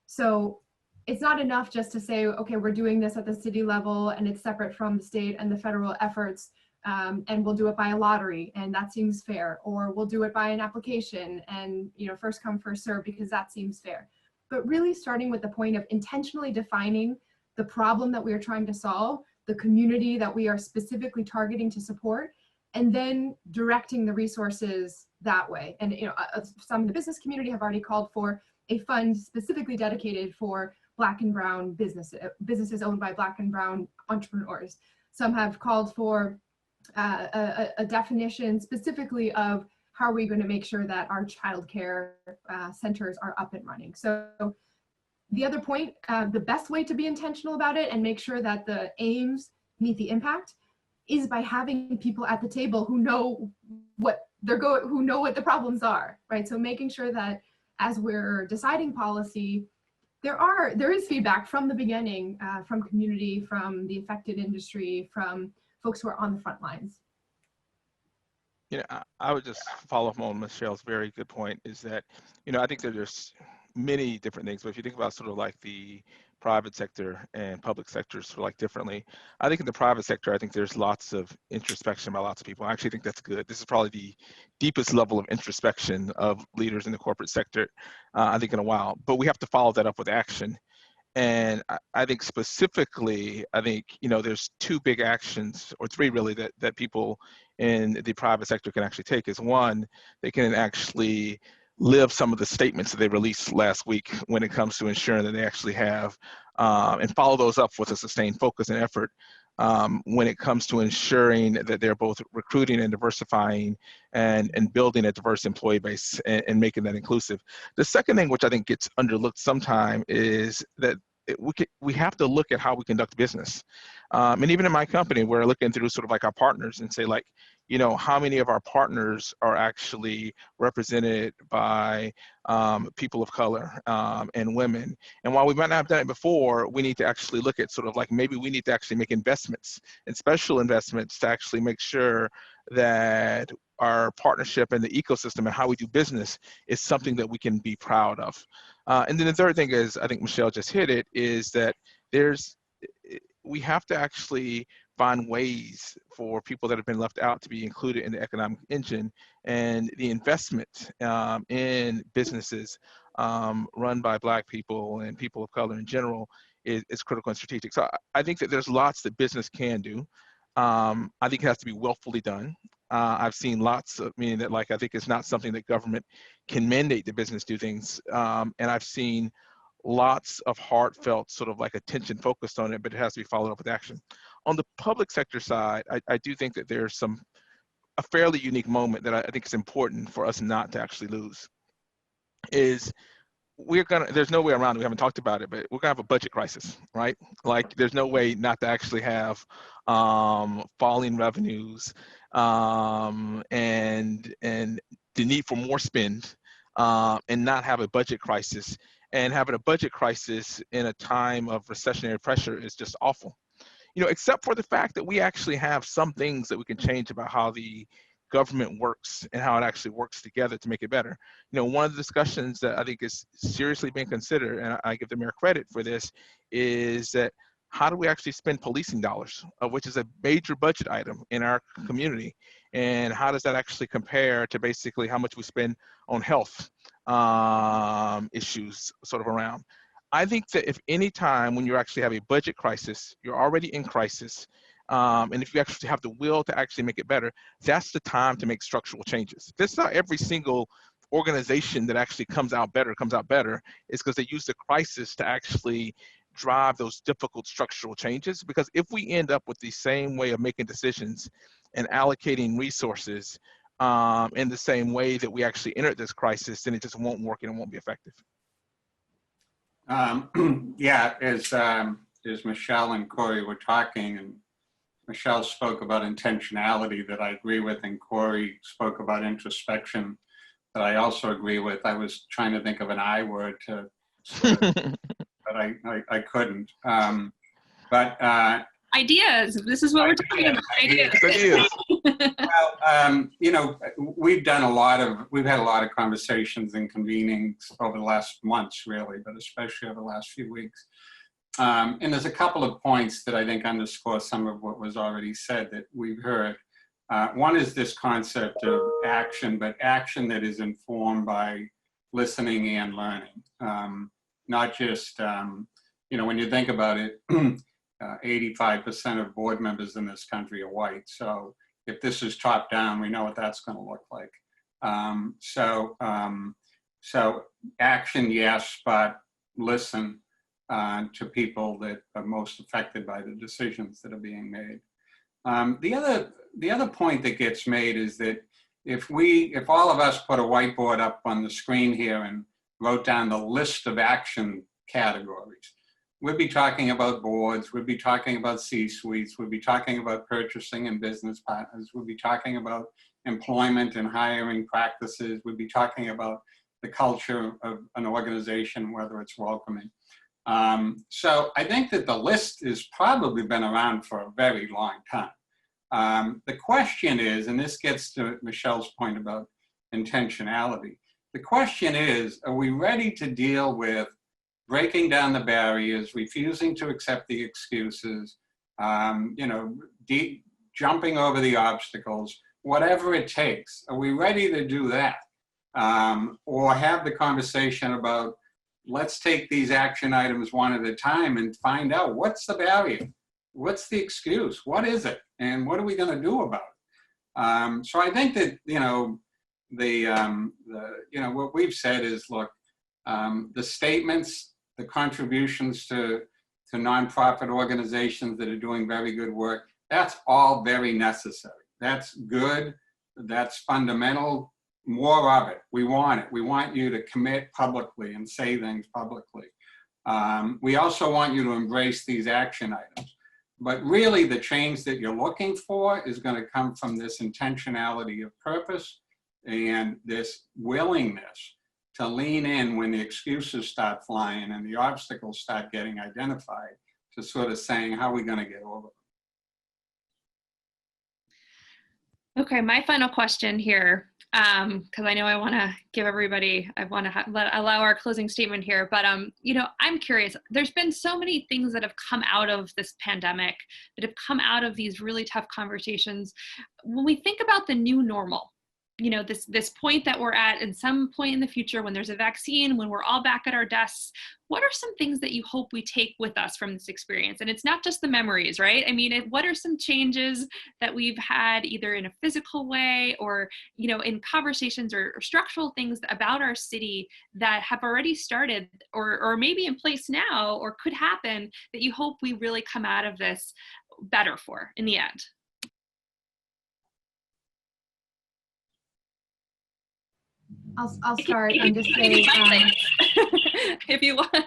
So it's not enough just to say, okay, we're doing this at the city level and it's separate from the state and the federal efforts, and we'll do it by a lottery and that seems fair, or we'll do it by an application and, you know, first come, first serve, because that seems fair. But really starting with the point of intentionally defining the problem that we are trying to solve, the community that we are specifically targeting to support, and then directing the resources that way. And, you know, some of the business community have already called for a fund specifically dedicated for Black and Brown businesses owned by Black and Brown entrepreneurs. Some have called for a definition specifically of how are we going to make sure that our childcare centers are up and running. So the other point, the best way to be intentional about it and make sure that the aims meet the impact is by having people at the table who know what who know what the problems are, right? So making sure that as we're deciding policy, there is feedback from the beginning, from community, from the affected industry, from folks who are on the front lines. You know, I would just follow up on Michelle's very good point, is that, you know, I think that there's many different things, but if you think about sort of like the private sector and public sector sort of like differently, I think in the private sector, I think there's lots of introspection by lots of people. I actually think that's good. This is probably the deepest level of introspection of leaders in the corporate sector, I think, in a while, but we have to follow that up with action. And I think specifically, I think, you know, there's two big actions, or three really, that people in the private sector can actually take. Is one, they can actually live some of the statements that they released last week when it comes to ensuring that they actually have, and follow those up with a sustained focus and effort when it comes to ensuring that they're both recruiting and diversifying and building a diverse employee base and making that inclusive. The second thing, which I think gets underlooked sometime, is that we have to look at how we conduct business. And even in my company, we're looking through sort of like our partners and say, like, you know, how many of our partners are actually represented by people of color and women. And while we might not have done it before, we need to actually look at sort of like, maybe we need to actually make investments and special investments to actually make sure that our partnership and the ecosystem and how we do business is something that we can be proud of. And then the third thing is, I think Michelle just hit it, is that we have to actually find ways for people that have been left out to be included in the economic engine, and the investment in businesses run by Black people and people of color in general is critical and strategic. So I think that there's lots that business can do. I think it has to be willfully done. I've seen lots of, meaning that, like, I think it's not something that government can mandate the business do things. And I've seen lots of heartfelt sort of like attention focused on it, but it has to be followed up with action. On the public sector side, I do think that there's a fairly unique moment that I think is important for us not to actually lose. Is there's no way around it, we haven't talked about it, but we're gonna have a budget crisis, right? Like, there's no way not to actually have falling revenues, and the need for more spend, and not have a budget crisis. And having a budget crisis in a time of recessionary pressure is just awful. You know, except for the fact that we actually have some things that we can change about how the government works and how it actually works together to make it better. You know, one of the discussions that I think is seriously being considered, and I give the mayor credit for this, is that how do we actually spend policing dollars, which is a major budget item in our community, and how does that actually compare to basically how much we spend on health issues sort of around. I think that if any time when you actually have a budget crisis, you're already in crisis, and if you actually have the will to actually make it better, that's the time to make structural changes. That's not every single organization that actually comes out better. It's because they use the crisis to actually drive those difficult structural changes. Because if we end up with the same way of making decisions and allocating resources in the same way that we actually entered this crisis, then it just won't work and it won't be effective. Yeah, as Michelle and Corey were talking, and Michelle spoke about intentionality that I agree with, and Corey spoke about introspection that I also agree with. I was trying to think of an I word to, sort of, but I couldn't. Ideas. This is what we're talking about. Ideas. Well, you know, we've had a lot of conversations and convenings over the last months, really, but especially over the last few weeks. And there's a couple of points that I think underscore some of what was already said that we've heard. One is this concept of action, but action that is informed by listening and learning. Not just, you know, when you think about it, 85% of board members in this country are white. So if this is top down, we know what that's going to look like. So action, yes, but listen to people that are most affected by the decisions that are being made. The other point that gets made is that if all of us put a whiteboard up on the screen here and wrote down the list of action categories, we'd be talking about boards, we'd be talking about C-suites, we'd be talking about purchasing and business partners, we'd be talking about employment and hiring practices, we'd be talking about the culture of an organization, whether it's welcoming. So I think that the list has probably been around for a very long time. The question is, and this gets to Michelle's point about intentionality, the question is, are we ready to deal with breaking down the barriers, refusing to accept the excuses, you know, jumping over the obstacles, whatever it takes? Are we ready to do that? Or have the conversation about, let's take these action items one at a time and find out what's the barrier, what's the excuse, what is it, and what are we going to do about it? So I think that, you know, you know, what we've said is, look, the statements, the contributions to nonprofit organizations that are doing very good work, that's all very necessary. That's good. That's fundamental. More of it. We want it. We want you to commit publicly and say things publicly. We also want you to embrace these action items. But really, the change that you're looking for is going to come from this intentionality of purpose and this willingness to lean in when the excuses start flying and the obstacles start getting identified, to sort of saying, how are we going to get over them? Okay, my final question here, because I know I want to give everybody, I want to allow our closing statement here, but you know, I'm curious, there's been so many things that have come out of this pandemic, that have come out of these really tough conversations. When we think about the new normal, you know, this point that we're at in some point in the future, when there's a vaccine, when we're all back at our desks, what are some things that you hope we take with us from this experience? And it's not just the memories, right? I mean, what are some changes that we've had either in a physical way or, you know, in conversations or structural things about our city that have already started or maybe in place now or could happen that you hope we really come out of this better for in the end? I'll start and just say, if you want.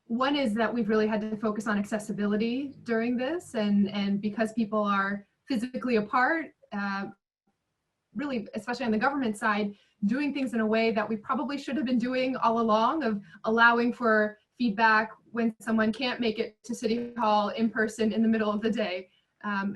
One is that we've really had to focus on accessibility during this, and because people are physically apart, really, especially on the government side, doing things in a way that we probably should have been doing all along, of allowing for feedback when someone can't make it to City Hall in person in the middle of the day.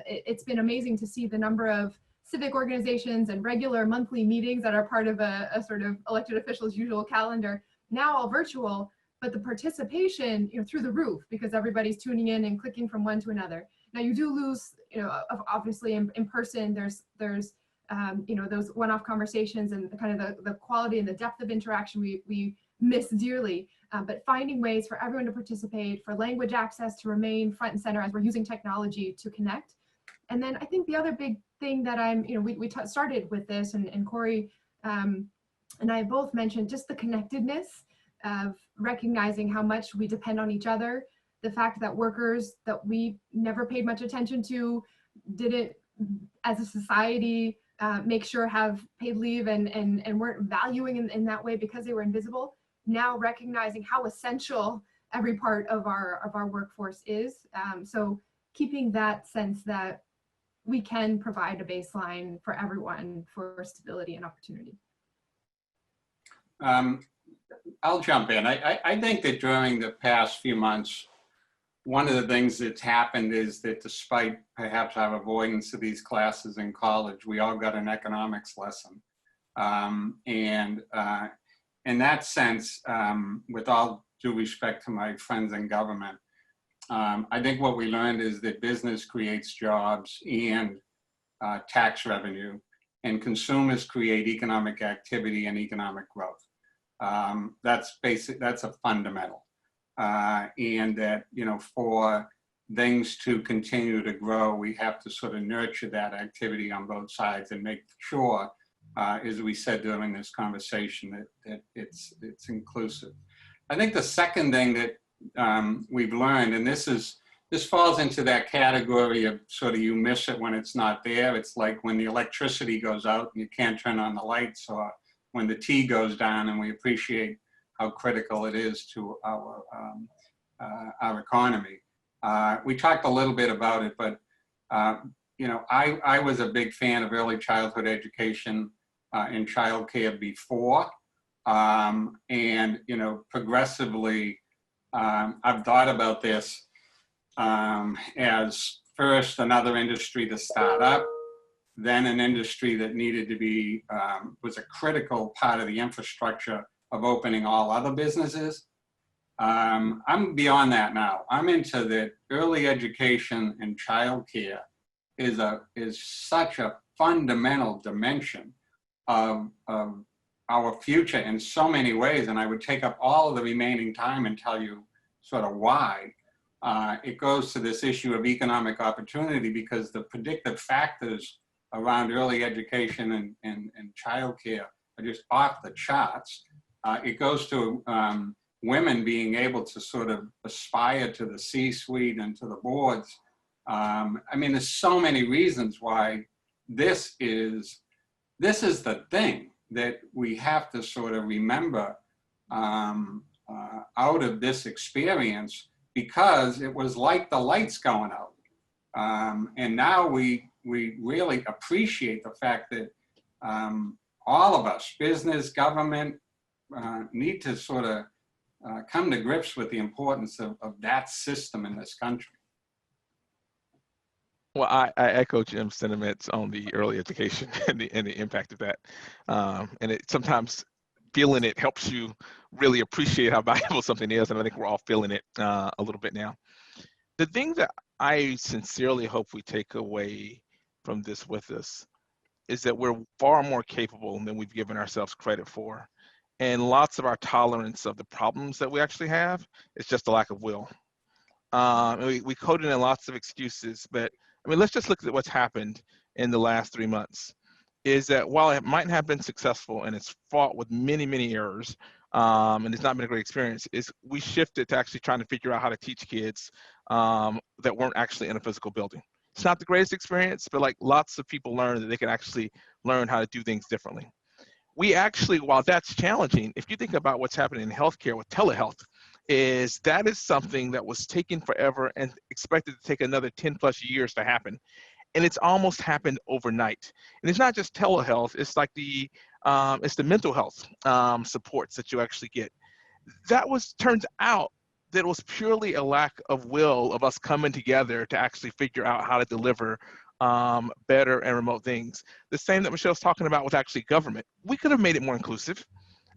It's been amazing to see the number of civic organizations and regular monthly meetings that are part of a sort of elected officials' usual calendar, now all virtual, but the participation, through the roof, because everybody's tuning in and clicking from one to another. Now you do lose, obviously in person, there's those one-off conversations and kind of the quality and the depth of interaction we miss dearly. But finding ways for everyone to participate, for language access to remain front and center as we're using technology to connect. And then I think the other big thing that we started with this, and Corey and I both mentioned just the connectedness of recognizing how much we depend on each other. The fact that workers that we never paid much attention to didn't, as a society, make sure have paid leave and weren't valuing in that way because they were invisible. Now recognizing how essential every part of our workforce is. So keeping that sense that we can provide a baseline for everyone for stability and opportunity. I'll jump in. I think that during the past few months, one of the things that's happened is that despite perhaps our avoidance of these classes in college, we all got an economics lesson. And in that sense, with all due respect to my friends in government, I think what we learned is that business creates jobs and tax revenue, and consumers create economic activity and economic growth. That's basic, that's a fundamental. And that, for things to continue to grow, we have to sort of nurture that activity on both sides and make sure, as we said during this conversation, that it's inclusive. I think the second thing that we've learned, and this falls into that category of sort of you miss it when it's not there. It's like when the electricity goes out and you can't turn on the lights, or when the tea goes down, and we appreciate how critical it is to our economy. We talked a little bit about it, but I was a big fan of early childhood education and childcare before, and progressively, I've thought about this as first another industry to start up, then an industry that needed to be, was a critical part of the infrastructure of opening all other businesses. I'm beyond that now. I'm into that early education and childcare is such a fundamental dimension of our future in so many ways, and I would take up all of the remaining time and tell you sort of why. It goes to this issue of economic opportunity, because the predictive factors around early education and childcare are just off the charts. It goes to women being able to sort of aspire to the C-suite and to the boards. I mean, there's so many reasons why this is the thing that we have to sort of remember out of this experience, because it was like the lights going out. And now we really appreciate the fact that all of us, business, government, need to sort of come to grips with the importance of that system in this country. Well, I echo Jim's sentiments on the early education and the impact of that. And it sometimes feeling it helps you really appreciate how valuable something is. And I think we're all feeling it a little bit now. The thing that I sincerely hope we take away from this with us is that we're far more capable than we've given ourselves credit for. And lots of our tolerance of the problems that we actually have is just a lack of will. We coded in lots of excuses, but I mean, let's just look at what's happened in the last 3 months. Is that while it might have been successful and it's fought with many, many errors, and it's not been a great experience, is we shifted to actually trying to figure out how to teach kids that weren't actually in a physical building. It's not the greatest experience, but like lots of people learn that they can actually learn how to do things differently. We actually, while that's challenging, if you think about what's happening in healthcare with telehealth, that is something that was taking forever and expected to take another 10 plus years to happen. And it's almost happened overnight. And it's not just telehealth, it's like it's the mental health supports that you actually get. Turns out that it was purely a lack of will of us coming together to actually figure out how to deliver better and remote things. The same that Michelle's talking about with actually government. We could have made it more inclusive.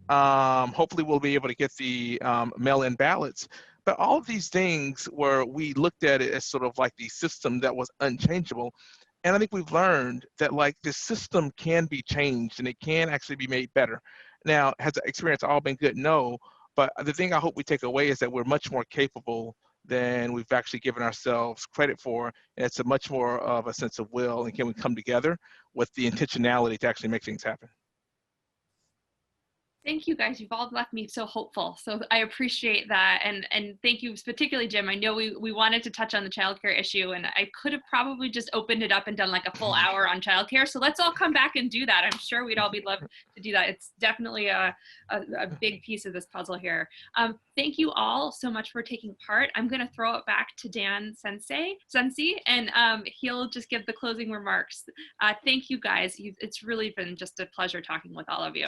Hopefully we'll be able to get the mail-in ballots. But all of these things where we looked at it as sort of like the system that was unchangeable. And I think we've learned that like the system can be changed and it can actually be made better. Now, has the experience all been good? No. But the thing I hope we take away is that we're much more capable than we've actually given ourselves credit for. And it's a much more of a sense of will, and can we come together with the intentionality to actually make things happen. Thank you guys. You've all left me so hopeful. So I appreciate that. And thank you, particularly Jim. I know we wanted to touch on the childcare issue, and I could have probably just opened it up and done like a full hour on childcare. So let's all come back and do that. I'm sure we'd all be loved to do that. It's definitely a big piece of this puzzle here. Thank you all so much for taking part. I'm going to throw it back to Dan Cence, and he'll just give the closing remarks. Thank you guys. It's really been just a pleasure talking with all of you.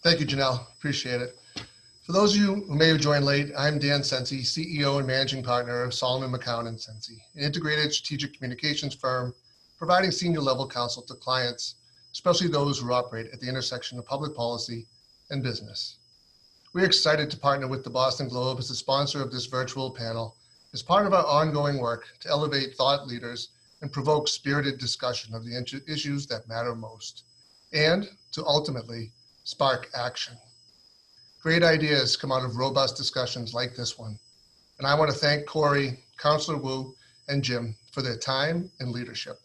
Thank you, Janelle. Appreciate it. For those of you who may have joined late, I'm Dan Cence, CEO and Managing Partner of Solomon, McCown & Cence, an integrated strategic communications firm providing senior level counsel to clients, especially those who operate at the intersection of public policy and business. We're excited to partner with the Boston Globe as the sponsor of this virtual panel as part of our ongoing work to elevate thought leaders and provoke spirited discussion of the issues that matter most, and to ultimately spark action. Great ideas come out of robust discussions like this one. And I want to thank Corey, Councilor Wu, and Jim for their time and leadership.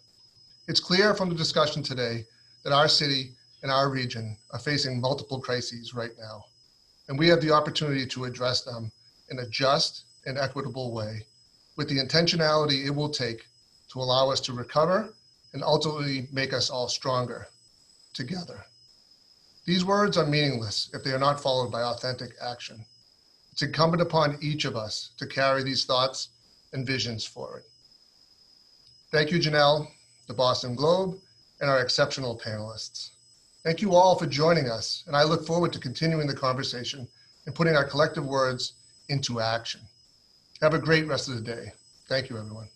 It's clear from the discussion today that our city and our region are facing multiple crises right now. And we have the opportunity to address them in a just and equitable way with the intentionality it will take to allow us to recover and ultimately make us all stronger together. These words are meaningless if they are not followed by authentic action. It's incumbent upon each of us to carry these thoughts and visions forward. Thank you, Janelle, the Boston Globe, and our exceptional panelists. Thank you all for joining us, and I look forward to continuing the conversation and putting our collective words into action. Have a great rest of the day. Thank you, everyone.